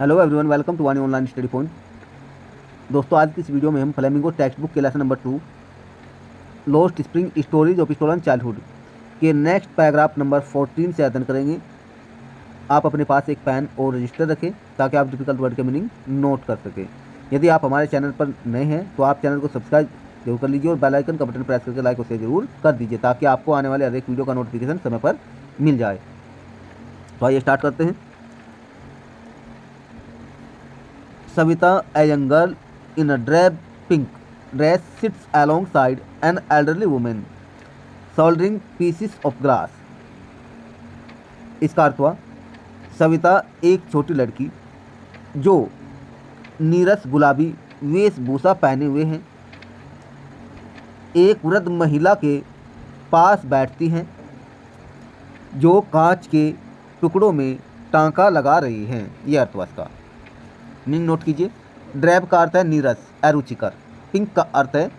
Hello everyone, welcome to Vani online study point. दोस्तों, आज की इस वीडियो में हम फ्लेमिंगो टेक्स्ट बुक के lesson number 2 Lost Spring stories of stolen childhood के नेक्स्ट पैराग्राफ नंबर 14 से अध्ययन करेंगे। आप अपने पास एक पेन और रजिस्टर रखें ताकि आप डिफिकल्ट वर्ड के मीनिंग नोट कर सकें। यदि आप हमारे चैनल पर नए हैं तो आप चैनल को सब्सक्राइब जरूर कर लीजिए और बेल आइकन का बटन प्रेस करके लाइक और शेयर जरूर कर दीजिए ताकि आपको आने वाले हर एक वीडियो का नोटिफिकेशन समय पर मिल जाए। तो आइए स्टार्ट करते हैं। Savita, a young girl in a drab pink dress, sits alongside an elderly woman soldering pieces of glass. इसका अर्थ हुआ, सविता एक छोटी लड़की जो नीरस गुलाबी वेशभूषा पहने हुए हैं एक वृद्ध महिला के पास बैठती हैं जो कांच के टुकड़ों में टांका लगा रही हैं। यह अर्थ हुआ इसका। मीनिंग नोट कीजिए। ड्रैब का अर्थ है नीरस, अरुचिकर। पिंक का अर्थ है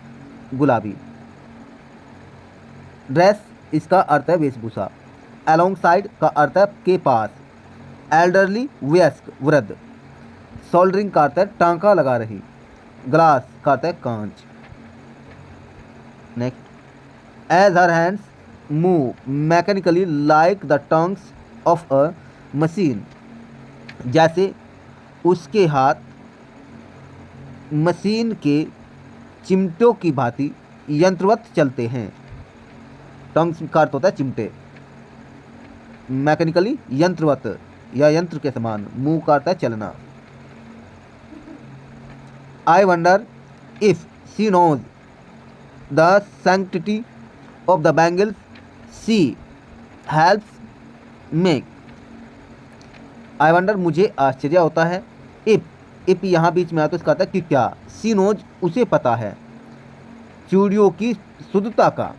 गुलाबी। ड्रेस इसका अर्थ है वेशभूषा। अलोंग साइड का अर्थ है के पास। एल्डरली वयस्क, वृद्ध। सोल्डरिंग का अर्थ है टांका लगा रही। ग्लास का अर्थ है कांच। Next, as her hands move mechanically like the tongs of a machine, जैसे उसके हाथ मशीन के चिमटों की भांति यंत्रवत चलते हैं। टंग्स का अर्थ होता है चिमटे। मैकेनिकली यंत्रवत या यंत्र के समान। मूव का अर्थ है चलना। I wonder if she knows the sanctity of the bangles she helps make. I wonder, मुझे आश्चर्य होता है। इफ यहाँ बीच में आता तो इसका आता है कि क्या। सी नोज, उसे पता है। चूड़ियों की शुद्धता का,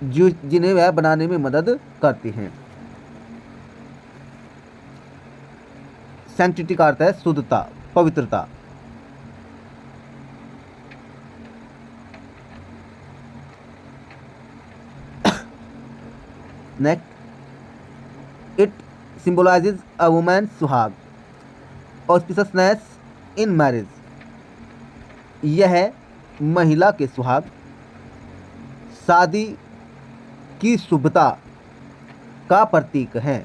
जो जिन्हें वह बनाने में मदद करती हैं। सैंक्टिटी का अर्थ है शुद्धता, पवित्रता। Next, it symbolizes a woman's सुहाग, auspiciousness in marriage. यह महिला के सुहाग, शादी की शुभता का प्रतीक है।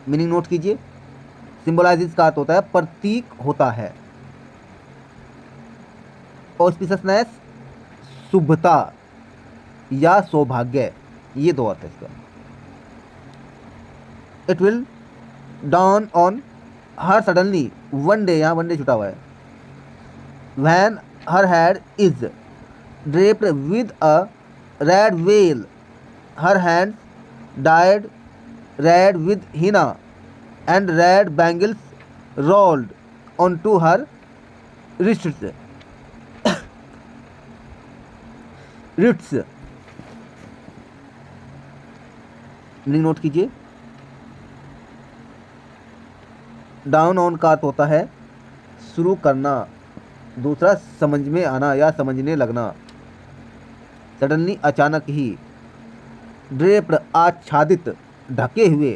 मीनिंग नोट कीजिए। सिंबलाइजेस का अर्थ होता है प्रतीक होता है। ऑस्पिशियसनेस शुभता या सौभाग्य, ये दो अर्थ है इसका। It will dawn on her suddenly one day, यहाँ one day छुटा हुआ है। when her head is draped with a red veil, her hands dyed red with henna and red bangles rolled onto her wrists. wrists, meaning note कीजिए। Down on का अर्थ होता है शुरू करना, दूसरा समझ में आना या समझने लगना। सडनली, अचानक ही। ड्रेप्ड, आच्छादित, ढके हुए।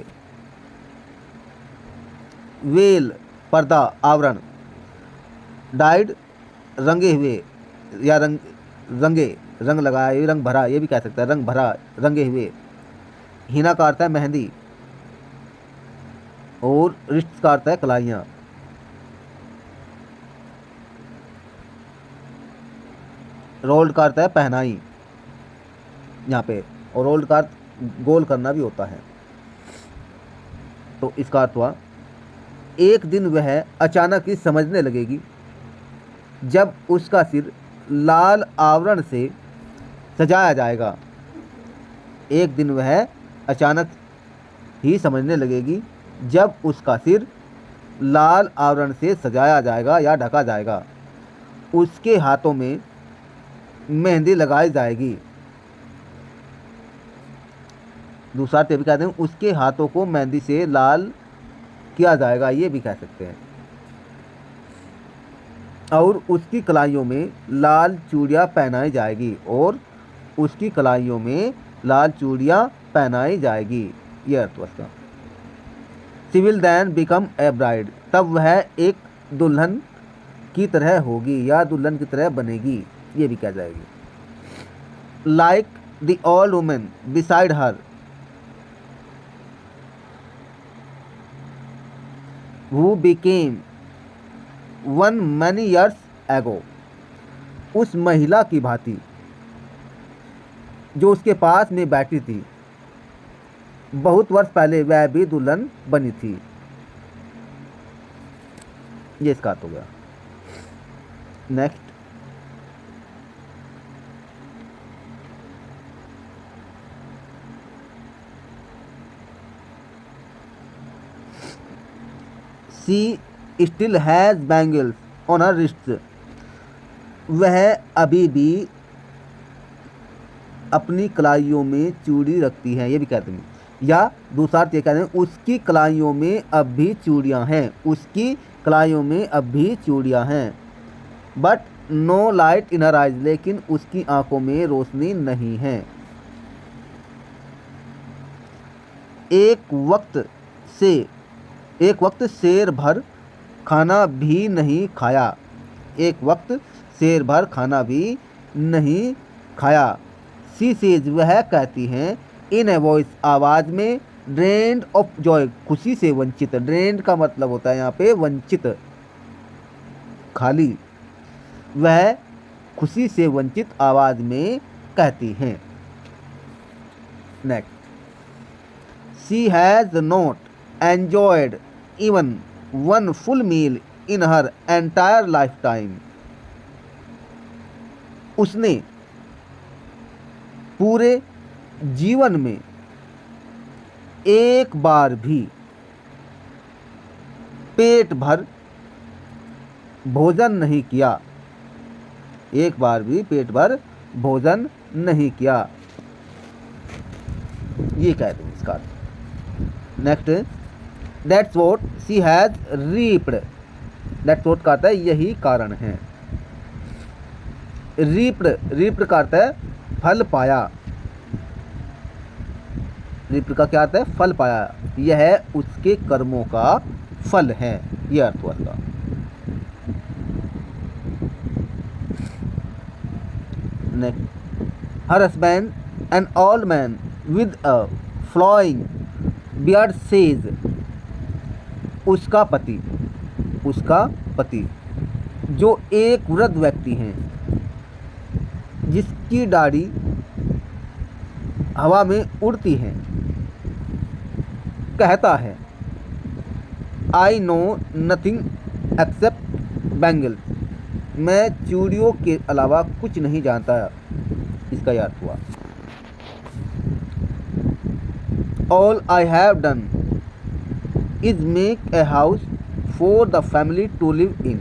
वेल, पर्दा, आवरण। डाइड, रंगे हुए या रंगे, रंग लगाया, रंग भरा, ये भी कह सकता है, रंग भरा, रंगे हुए। हिना का अर्थ है मेहंदी और रिस्ट का अर्थ है कलाइयाँ। रोल्ड का अर्थ है पहनाई यहाँ पे, और रोल्ड का अर्थ गोल करना भी होता है। तो इसका अर्थ हुआ, एक दिन वह अचानक ही समझने लगेगी जब उसका सिर लाल आवरण से सजाया जाएगा। एक दिन वह अचानक ही समझने लगेगी जब उसका सिर लाल आवरण से सजाया जाएगा या ढका जाएगा। उसके हाथों में मेहंदी लगाई जाएगी। दूसरा अर्थ भी कहते हैं, उसके हाथों को मेहंदी से लाल किया जाएगा, ये भी कह सकते हैं। और उसकी कलाइयों में लाल चूड़ियाँ पहनाई जाएगी, और उसकी कलाइयों में लाल चूड़ियाँ पहनाई जाएगी। यह अर्थ उसका। She will then become a bride, तब वह एक दुल्हन की तरह होगी या दुल्हन की तरह बनेगी, ये भी कह जाएगी। Like the old women beside her who became one many years ago, उस महिला की भांति जो उसके पास में बैठी थी बहुत वर्ष पहले वह भी दुल्हन बनी थी। ये इसका अर्थ हो गया। Next, she still has bangles on her wrists, वह अभी भी अपनी कलाइयों में चूड़ी रखती हैं, ये भी कहते हैं। या दूसरा अर्थ ये कहते हैं उसकी कलाइयों में अब भी चूड़ियाँ हैं, उसकी कलाइयों में अब भी चूड़ियाँ हैं। But no light in her eyes, लेकिन उसकी आंखों में रोशनी नहीं है। एक वक्त शेर भर खाना भी नहीं खाया, एक वक्त शेर भर खाना भी नहीं खाया। सी सेज, वह कहती हैं, इन ए वॉइस, आवाज़ में, ड्रेन्ड ऑफ जॉय, खुशी से वंचित। ड्रेन्ड का मतलब होता है यहाँ पे वंचित, खाली। वह खुशी से वंचित आवाज़ में कहती हैं। Next, she has not enjoyed even one full meal in her entire lifetime, उसने पूरे जीवन में एक बार भी पेट भर भोजन नहीं किया, एक बार भी पेट भर भोजन नहीं किया, ये कह दूँ इसका। Next, that's what she has reaped, that's what का अर्थ है यही कारण है। रीप्ड का अर्थ है फल पाया, रीप्ड का क्या अर्थ है? फल पाया, यह उसके कर्मों का फल है, यह अर्थ हुआ इसका। Next, her husband an old man with a flowing beard says, उसका पति जो एक वृद्ध व्यक्ति हैं जिसकी दाढ़ी हवा में उड़ती है, कहता है, I know nothing accept bangles, मैं चूड़ियों के अलावा कुछ नहीं जानता, इसका यह अर्थ हुआ। All I have done is make a house for the family to live in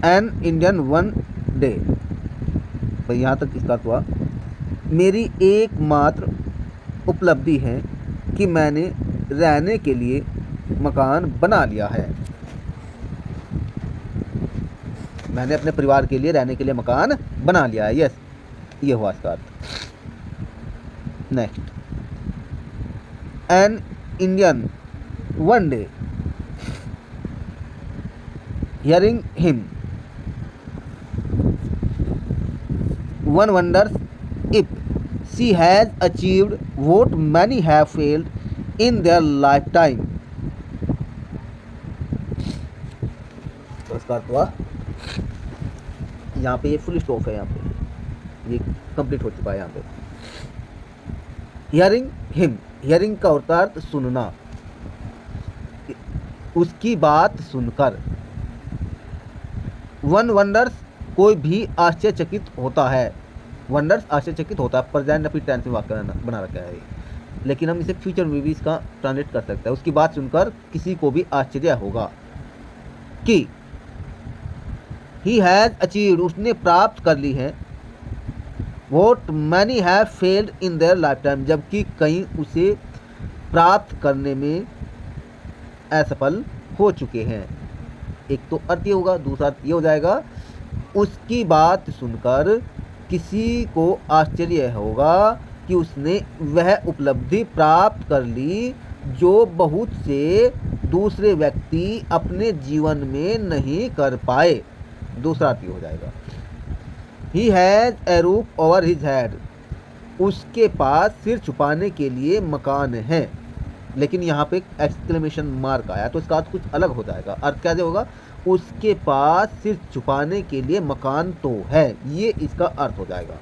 an Indian one day, तो यहाँ तक इसका अर्थ हुआ। मेरी एकमात्र उपलब्धि है कि मैंने रहने के लिए मकान बना लिया है, मैंने अपने परिवार के लिए रहने के लिए मकान बना लिया है। यस, ये हुआ इसका अर्थ। Next, an Indian one day hearing him one wonders if she has achieved what many have failed in their lifetime, तो इसका अर्थ हुआ, यहाँ पे ये फुल स्टॉप है, यहाँ पे ये कंप्लीट हो चुका है। यहाँ पे हियरिंग हिम, हियरिंग का होता है अर्थ सुनना, उसकी बात सुनकर। वन वंडर्स, कोई भी आश्चर्यचकित होता है, वंडर्स आश्चर्यचकित होता है, प्रेजेंट रिपीट टेंस में वाक्य बना रखा है, लेकिन हम इसे फ्यूचर में भी इसका ट्रांसलेट कर सकते हैं। उसकी बात सुनकर किसी को भी आश्चर्य होगा कि ही हैज़ अचीव्ड, उसने प्राप्त कर ली है, what many have failed in their life time, जबकि कई उसे प्राप्त करने में असफल हो चुके हैं। एक तो अर्थ ये होगा, दूसरा अर्थ ये हो जाएगा, उसकी बात सुनकर किसी को आश्चर्य होगा कि उसने वह उपलब्धि प्राप्त कर ली जो बहुत से दूसरे व्यक्ति अपने जीवन में नहीं कर पाए। दूसरा अर्थ हो जाएगा he has a roof over his head, उसके पास सिर छुपाने के लिए मकान है। लेकिन यहाँ पे एक्सक्लेमेशन मार्क आया तो इसका अर्थ कुछ अलग हो जाएगा। अर्थ कैसे होगा? उसके पास सिर छुपाने के लिए मकान तो है, ये इसका अर्थ हो जाएगा।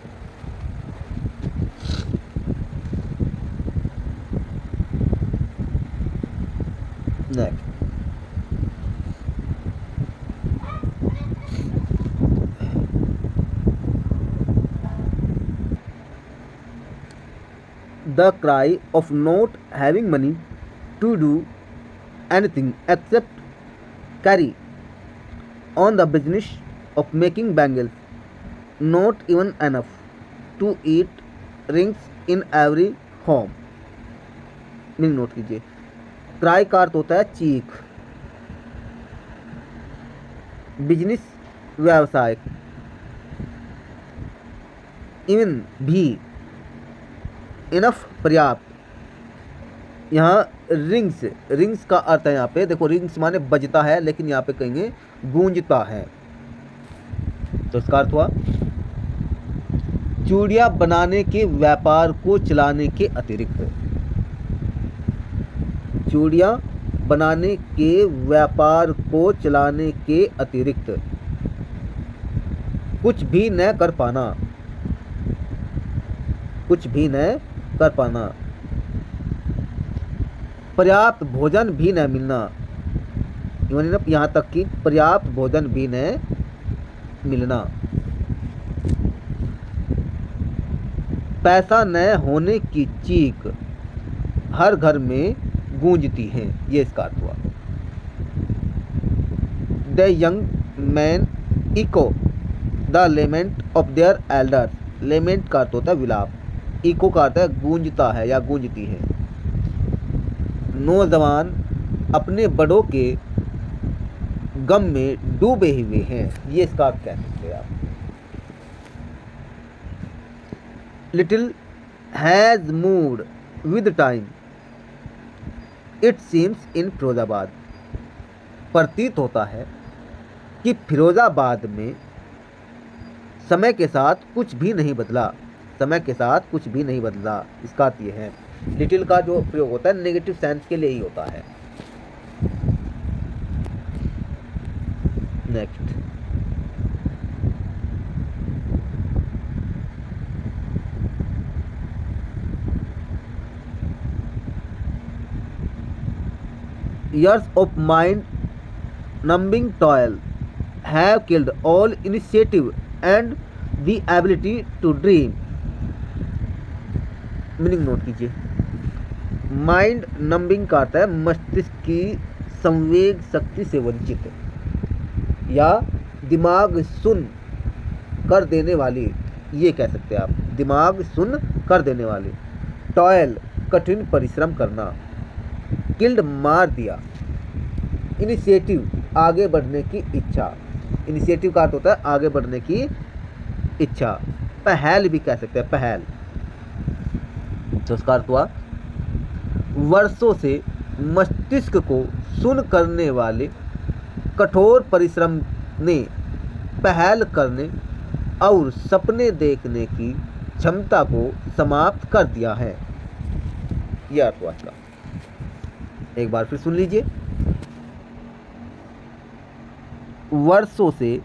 Next, the cry of not having money to do anything except carry on the business of making bangles, not even enough to eat rings in every home। Meaning note कीजिए। क्राई का अर्थ होता है चीख, बिजनेस व्यवसाय, even भी, enough पर्याप्त। यहाँ रिंग्स का अर्थ है, यहाँ पे देखो रिंग्स माने बजता है, लेकिन यहाँ पे कहेंगे गूंजता है। तो इसका अर्थ हुआ चूड़ियाँ बनाने के व्यापार को चलाने के अतिरिक्त, चूड़ियाँ बनाने के व्यापार को चलाने के अतिरिक्त कुछ भी न कर पाना, कुछ भी न कर पाना, पर्याप्त भोजन भी न मिलना, यहाँ तक कि पर्याप्त भोजन भी न मिलना, पैसा न होने की चीख हर घर में गूंजती है, ये इसका अर्थ हुआ। The young men echo the lament of their elders, lament का अर्थ होता है विलाप, इको का अर्थ है गूंजता है या गूंजती है। नौजवान अपने बड़ों के गम में डूबे हुए हैं, ये इसका अर्थ कह सकते हैं आप। Little has moved with time it seems in Firozabad, प्रतीत होता है कि फिरोजाबाद में समय के साथ कुछ भी नहीं बदला, समय के साथ कुछ भी नहीं बदला। इसका अर्थ ये है, लिटिल का जो प्रयोग होता है नेगेटिव सेंस के लिए ही होता है। Next, years of mind numbing toil have killed all initiative and the ability to dream। Meaning note कीजिए। माइंड नंबिंग का अर्थ है मस्तिष्क की संवेग शक्ति से वंचित या दिमाग सुन कर देने वाली, ये कह सकते हैं आप, दिमाग सुन कर देने वाली। टॉयल कठिन परिश्रम करना, किल्ड मार दिया। इनिशिएटिव आगे बढ़ने की इच्छा, इनिशिएटिव का अर्थ होता है आगे बढ़ने की इच्छा। पहल भी कह सकते हैं, पहल। तो उसका अर्थ हुआ वर्षों से मस्तिष्क को सुन करने वाले कठोर परिश्रम ने पहल करने और सपने देखने की क्षमता को समाप्त कर दिया है, यह अर्थ हुआ इसका। एक बार फिर सुन लीजिए। वर्षों से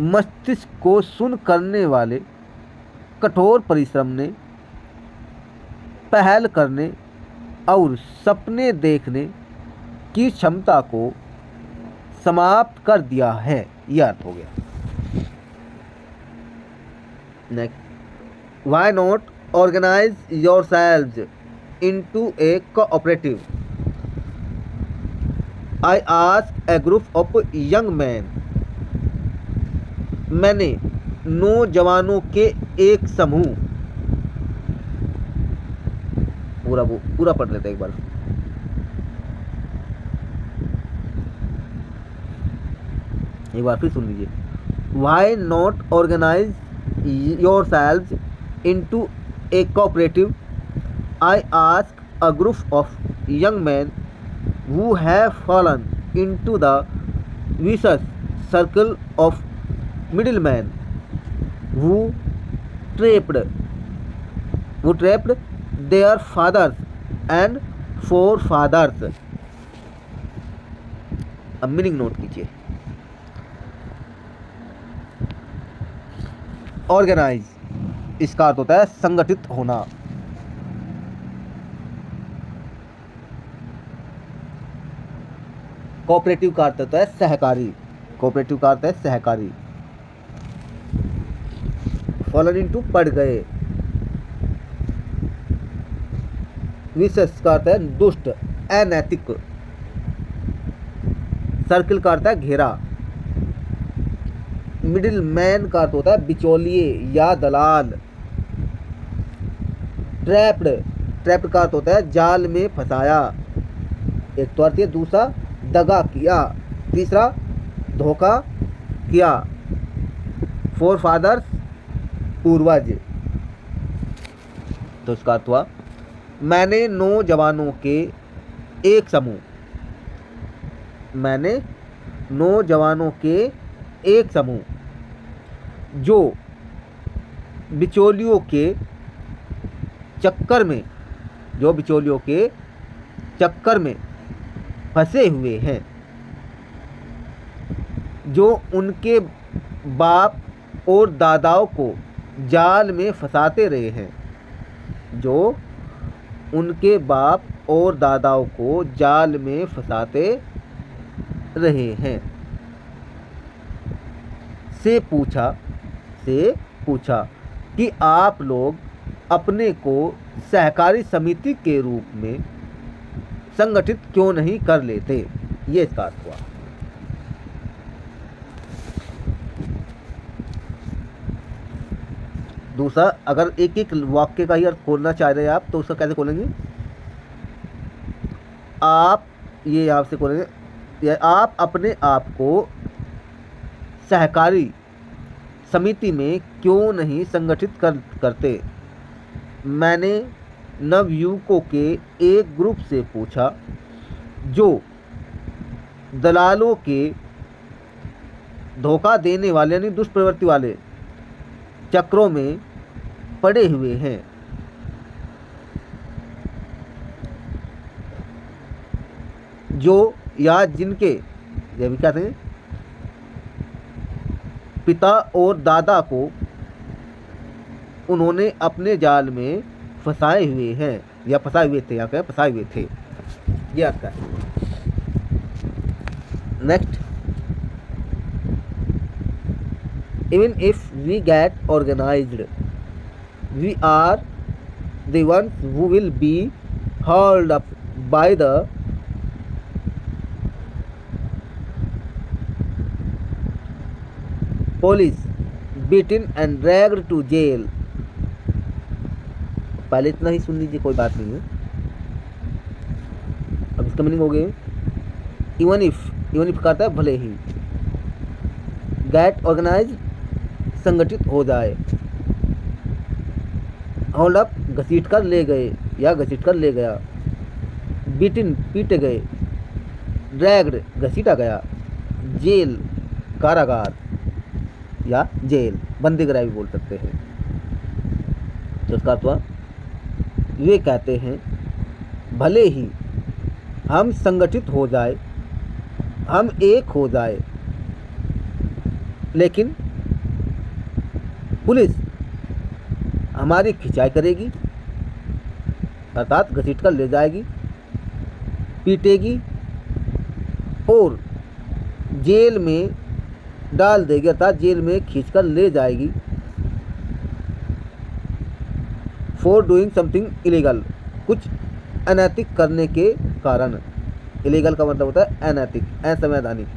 मस्तिष्क को सुन करने वाले कठोर परिश्रम ने पहल करने और सपने देखने की क्षमता को समाप्त कर दिया है, यह अर्थ हो गया। Next, why not organise yourselves into a cooperative. I asked a group of young men, मैंने नौजवानों के एक समूह, पूरा पढ़ लेते एक बार। एक बार फिर सुन लीजिए। Why not organize yourselves into A cooperative, I ask a group of young man who have fallen into the vicious circle of middlemen who trapped their fathers and forefathers। अब मीनिंग नोट कीजिए। Organise, इसका अर्थ होता है संगठित होना। Cooperative का अर्थ होता है सहकारी। कोऑपरेटिव का अर्थ है सहकारी। फॉलन इनटू पड़ गए। विशेष का अर्थ है दुष्ट, अनैतिक। सर्किल का अर्थ है घेरा। मिडिल मैन का अर्थ होता है बिचौलिए या दलाल। ट्रैप्ड का अर्थ होता है जाल में फंसाया। एक तो अर्थ है, दूसरा दगा किया, तीसरा धोखा किया। फोर फादर्स, पूर्वज। तो इसका अर्थ हुआ मैंने नौजवानों के एक समूह, मैंने नौजवानों के एक समूह जो बिचौलियों के चक्कर में, जो बिचौलियों के चक्कर में फंसे हुए हैं, जो उनके बाप और दादाओं को जाल में फंसाते रहे हैं, जो उनके बाप और दादाओं को जाल में फंसाते रहे हैं। से पूछा कि आप लोग अपने को सहकारी समिति के रूप में संगठित क्यों नहीं कर लेते। ये इसका अर्थ हुआ। दूसरा, अगर एक एक वाक्य का ही अर्थ खोलना चाह रहे हैं आप, तो उसका कैसे खोलेंगे? आप, ये आपसे खोलेंगे, आप अपने आप को सहकारी समिति में क्यों नहीं संगठित करते। मैंने नवयुवकों के एक ग्रुप से पूछा जो दलालों के धोखा देने वाले यानी दुष्ट प्रवृत्ति वाले चक्रों में पड़े हुए हैं, जो या जिनके, ये भी कहते हैं, पिता और दादा को उन्होंने अपने जाल में फंसाए हुए हैं, या फंसाए हुए थे, या क्या फंसाए हुए थे। ये अर्थ है। Next, even if we get organized, we are the ones who will be hauled up by the police, beaten and dragged to jail। पहले इतना ही सुन लीजिए, कोई बात नहीं है। अब इसका मीनिंग हो गया इवन इफ कहता है भले ही। गेट ऑर्गेनाइज, संगठित हो जाए। होल्ड अप, घसीट कर ले गए या घसीट कर ले गया। बीटिन, पीटे गए। ड्रैग्ड, घसीटा गया। जेल, कारागार या जेल, बंदीगृह भी बोल सकते हैं। तो इसका अर्थ वे कहते हैं भले ही हम संगठित हो जाए, हम एक हो जाए, लेकिन पुलिस हमारी खिंचाई करेगी, अर्थात घसीट कर ले जाएगी, पीटेगी और जेल में डाल देगी, अर्थात जेल में खींचकर ले जाएगी। फॉर डूइंग समथिंग इलीगल, कुछ अनैतिक करने के कारण। इलीगल का मतलब होता है अनैतिक, असंवैधानिक।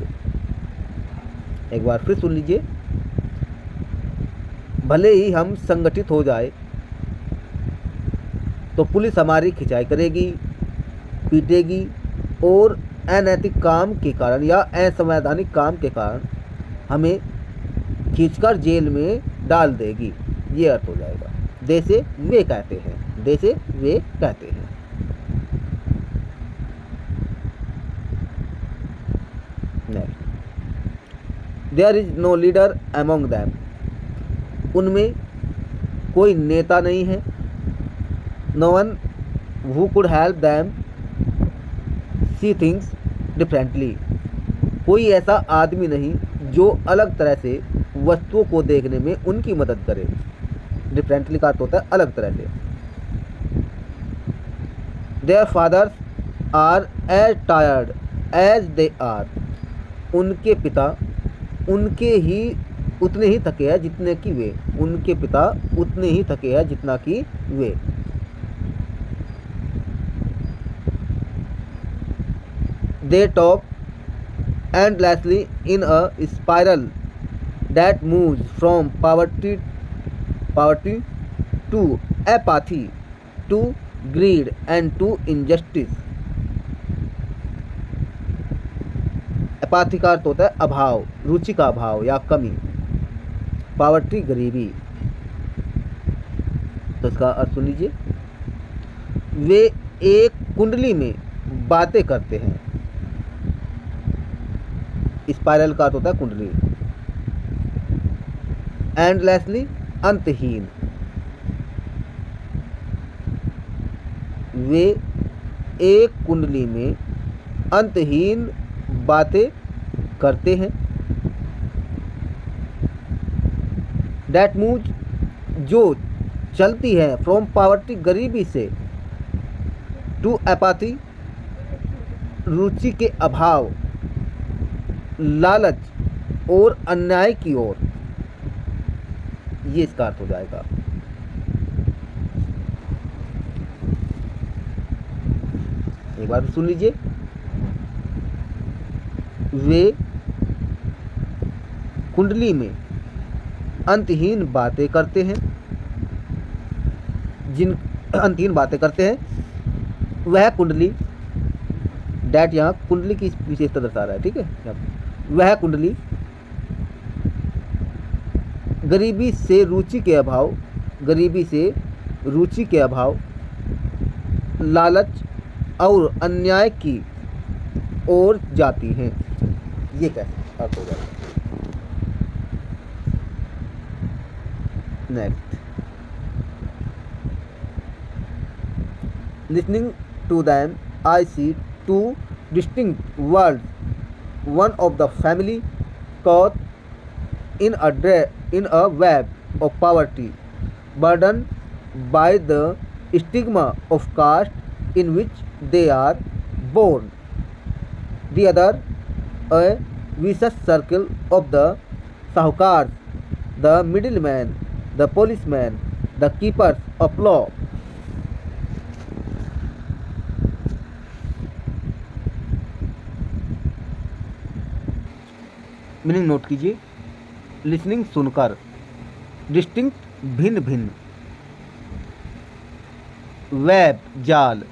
एक बार फिर सुन लीजिए। भले ही हम संगठित हो जाए तो पुलिस हमारी खिंचाई करेगी, पीटेगी और अनैतिक काम के कारण या असंवैधानिक काम के कारण हमें खींचकर जेल में डाल देगी। ये अर्थ हो जाएगा। दे से वे कहते हैं, दे से वे कहते हैं। Next, there is no leader among them, उनमें कोई नेता नहीं है। No one who could help them see things differently, कोई ऐसा आदमी नहीं जो अलग तरह से वस्तुओं को देखने में उनकी मदद करे। डिफरेंटली का अर्थ होता है अलग तरह से। Their fathers are as tired as they are, उनके पिता उनके ही उतने ही थके हैं जितने कि वे, उनके पिता उतने ही थके हैं जितना कि वे। They talk endlessly in a spiral that moves from poverty to apathy to greed and to injustice. apathy का अर्थ होता है अभाव, रुचि का अभाव या कमी। पावर्टी गरीबी, तो इसका अर्थ सुन लीजिए। वे एक कुंडली में बातें करते हैं। स्पाइरल का अर्थ होता है कुंडली। एंडलेसली अंतहीन, वे एक कुंडली में अंतहीन बातें करते हैं। दैट मूव्स, जो चलती है, फ्रॉम पॉवर्टी गरीबी से, टू एपाथी रुचि के अभाव, लालच और अन्याय की ओर, ये इसका अर्थ हो जाएगा। एक बार सुन लीजिए। वे कुंडली में अंतहीन बातें करते हैं, जिन अंतहीन बातें करते हैं वह कुंडली, डैट यहाँ कुंडली की विशेषता दर्शा रहा है, ठीक है। वह कुंडली गरीबी से रुचि के अभाव, गरीबी से रुचि के अभाव, लालच और अन्याय की ओर जाती हैं। ये कैसे अर्थ हो जाएगा। Next, listening to them I see two distinct worlds, one of the family caught in a web of poverty, burdened by the stigma of caste in which they are born. The other, a vicious circle of the sahukars, the middlemen, the policemen, the keepers of law. Meaning note कीजिए। Listening सुनकर, distinct भिन्न भिन्न, web जाल,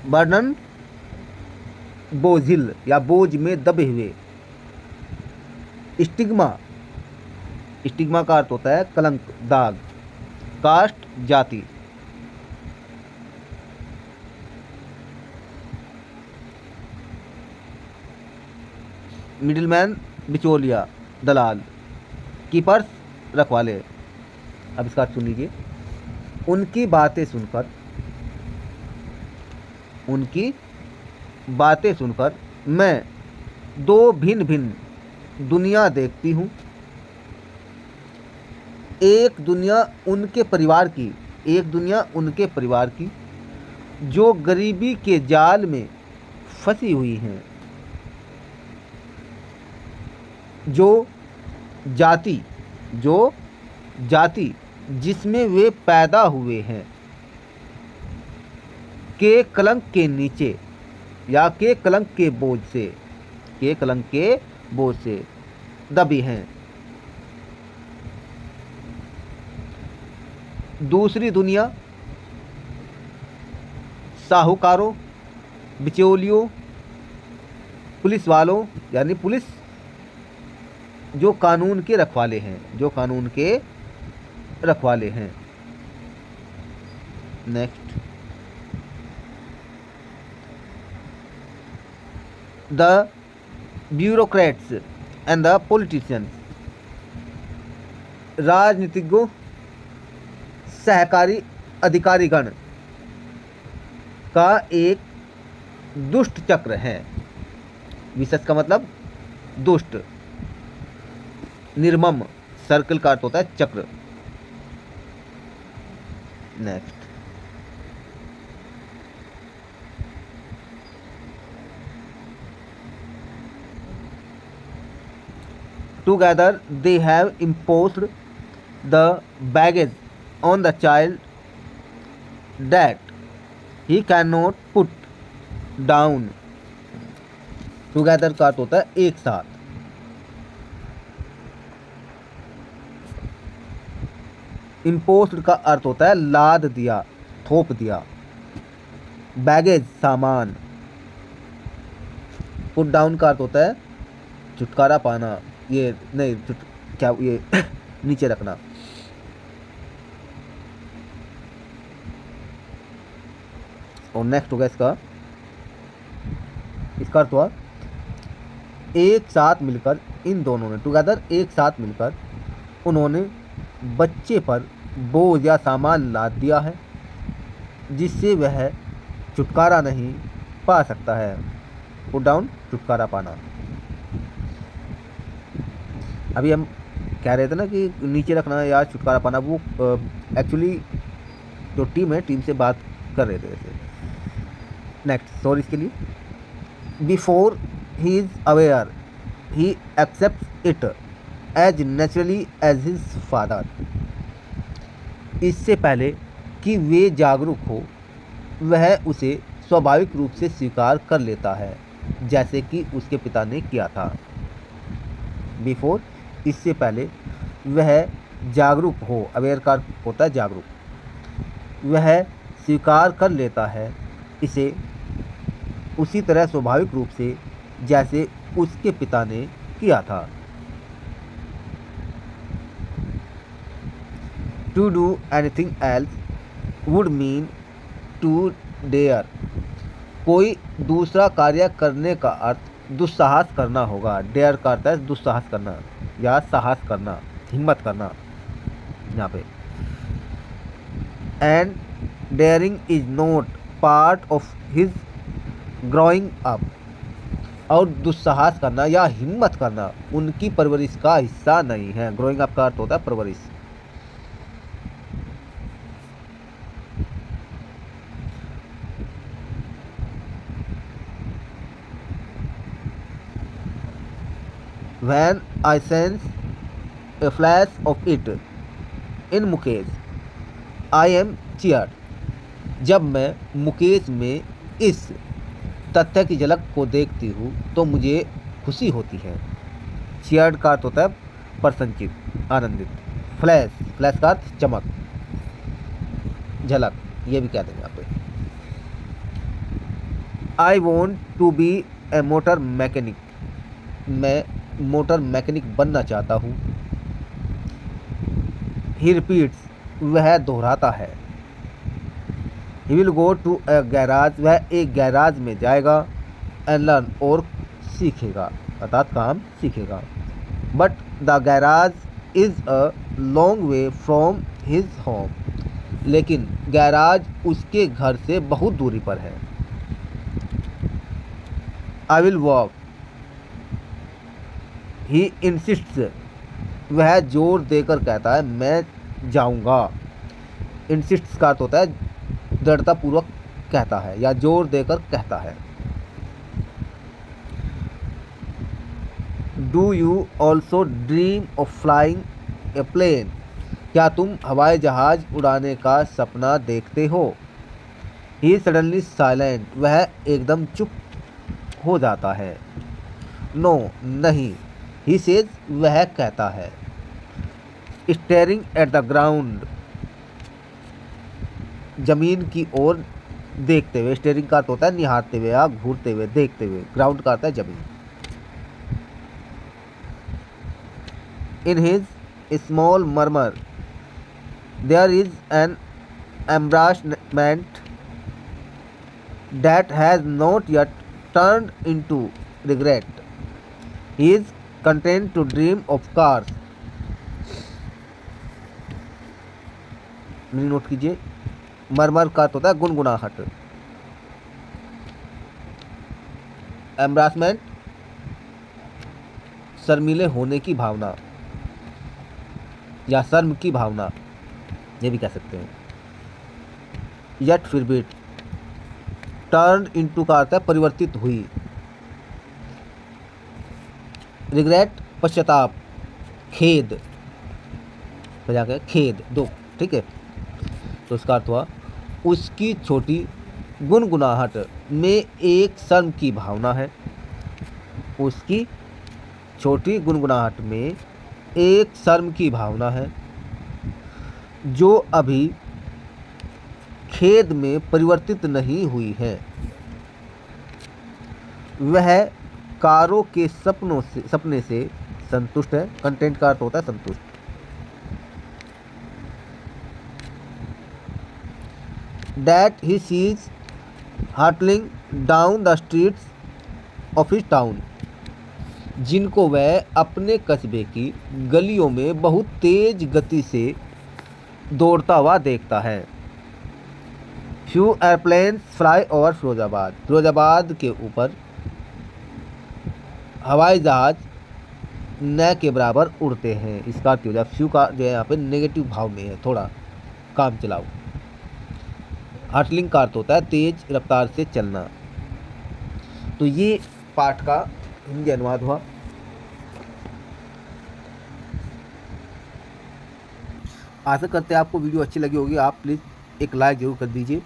burden बोझिल या बोझ में दबे हुए, स्टिग्मा, स्टिग्मा का अर्थ होता है कलंक, दाग, कास्ट जाति, मिडिलमैन बिचौलिया दलाल, कीपर्स रखवाले। अब इसका अर्थ सुन लीजिए। उनकी बातें सुनकर, उनकी बातें सुनकर मैं दो भिन्न भिन्न दुनिया देखती हूँ। एक दुनिया उनके परिवार की, एक दुनिया उनके परिवार की जो गरीबी के जाल में फंसी हुई हैं, जो जाति जिसमें वे पैदा हुए हैं के कलंक के नीचे या के कलंक के बोझ से, के कलंक के बोझ से दबी हैं। दूसरी दुनिया साहूकारों, बिचौलियों, पुलिस वालों यानी पुलिस जो कानून के रखवाले हैं, जो कानून के रखवाले हैं। Next, the bureaucrats and the politicians, राजनीतिज्ञों, सहकारी अधिकारीगण का एक दुष्ट चक्र है। विशेष का मतलब दुष्ट, निर्मम, सर्कल का अर्थ होता है चक्र। Next, together they have imposed the baggage on the child that he cannot put down। together का अर्थ होता है एक साथ। imposed का अर्थ होता है लाद दिया, थोप दिया। बैगेज सामान। पुट डाउन का अर्थ होता है छुटकारा पाना, ये नहीं क्या ये नीचे रखना। और नेक्स्ट होगा इसका अर्थ हुआ एक साथ मिलकर, इन दोनों ने, टुगेदर एक साथ मिलकर उन्होंने बच्चे पर बोझ या सामान लाद दिया है जिससे वह छुटकारा नहीं पा सकता है। पुट डाउन, छुटकारा पाना। अभी हम कह रहे थे ना कि नीचे रखना या छुटकारा पाना, वो एक्चुअली जो टीम है, टीम से बात कर रहे थे ऐसे। नेक्स्ट, सॉरी इसके लिए, before he is aware he accept it as naturally as his father. इससे पहले कि वे जागरूक हो, वह उसे स्वाभाविक रूप से स्वीकार कर लेता है जैसे कि उसके पिता ने किया था। बिफोर, इससे पहले, वह जागरूक हो, अवेयर का होता है जागरूक, वह स्वीकार कर लेता है इसे उसी तरह स्वाभाविक रूप से जैसे उसके पिता ने किया था। To do anything else would mean to dare. कोई दूसरा कार्य करने का अर्थ दुस्साहस करना होगा। डेयर का अर्थ है दुस्साहस करना या साहस करना, हिम्मत करना यहाँ पे। And daring is not part of his growing up. और दुस्साहस करना या हिम्मत करना उनकी परवरिश का हिस्सा नहीं है। ग्रोइंग अप का अर्थ होता है परवरिश। When I sense a flash of it in Mukesh, I am cheered। जब मैं मुकेश में इस तथ्य की झलक को देखती हूँ तो मुझे खुशी होती है। cheered का अर्थ होता है प्रसन्नचित, आनंदित। फ्लैश, फ्लैश का अर्थ चमक, झलक, ये भी कह देंगे आप। I want to be a motor mechanic। मैं मोटर मैकेनिक बनना चाहता हूँ। ही रिपीट्स, वह दोहराता है। He will go to a garage, वह एक गैराज में जाएगा। एंड लर्न, और सीखेगा, अर्थात काम सीखेगा। But the garage is a long way from his home. लेकिन गैराज उसके घर से बहुत दूरी पर है। आई विल वॉक, ही इंसिस्ट्स, वह जोर देकर कहता है मैं जाऊंगा। इंसिस्ट्स का अर्थ होता है दृढ़तापूर्वक कहता है या जोर देकर कहता है। Do you also dream of flying a plane. क्या तुम हवाई जहाज उड़ाने का सपना देखते हो। ही सडनली साइलेंट, वह एकदम चुप हो जाता है। नो, नहीं। ही सेज, वह कहता है। स्टेयरिंग एट द ग्राउंड, जमीन की ओर देखते हुए। स्टेयरिंग का अर्थ होता है निहारते हुए या घूरते हुए, देखते हुए। ग्राउंड का अर्थ है जमीन। In his small murmur there is an embarrassment that has not yet turned into regret. He is content to dream of cars. Meaning note कीजिए। मरमर का होता है गुनगुनाहट, एम्ब्रासमेंट शर्मीले होने की भावना या शर्म की भावना, ये भी कह सकते हैं। यट फिर भी, टर्न इनटू का अर्थ है परिवर्तित हुई। रिग्रेट पश्चाताप, खेद, जाके खेद, दुख, ठीक है। तो इसका अर्थ हुआ उसकी छोटी गुनगुनाहट में एक शर्म की भावना है। उसकी छोटी गुनगुनाहट में एक शर्म की भावना है जो अभी खेद में परिवर्तित नहीं हुई है। वह कारों के सपने से संतुष्ट है। कंटेंट का अर्थ होता है संतुष्ट। That he sees hurtling down the streets of his town, जिनको वह अपने कस्बे की गलियों में बहुत तेज गति से दौड़ता हुआ देखता है। Few airplanes fly over Firozabad, Firozabad के ऊपर हवाई जहाज न के बराबर उड़ते हैं। इसका अर्थ हो जाए फ्यू का जो है यहाँ पे नेगेटिव भाव में है, थोड़ा काम चलाओ। हर्टलिंग का अर्थ होता है तेज रफ्तार से चलना। तो ये पाठ का हिंदी अनुवाद हुआ। आशा करते हैं आपको वीडियो अच्छी लगी होगी। आप प्लीज़ एक लाइक ज़रूर कर दीजिए।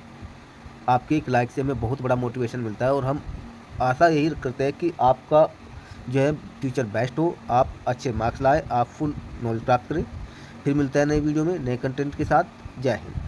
आपके एक लाइक से हमें बहुत बड़ा मोटिवेशन मिलता है और हम आशा यही करते हैं कि आपका जो है फ्यूचर बेस्ट हो, आप अच्छे मार्क्स लाए, आप फुल नॉलेज प्राप्त करें। फिर मिलते हैं नई वीडियो में नए कंटेंट के साथ। जय हिंद।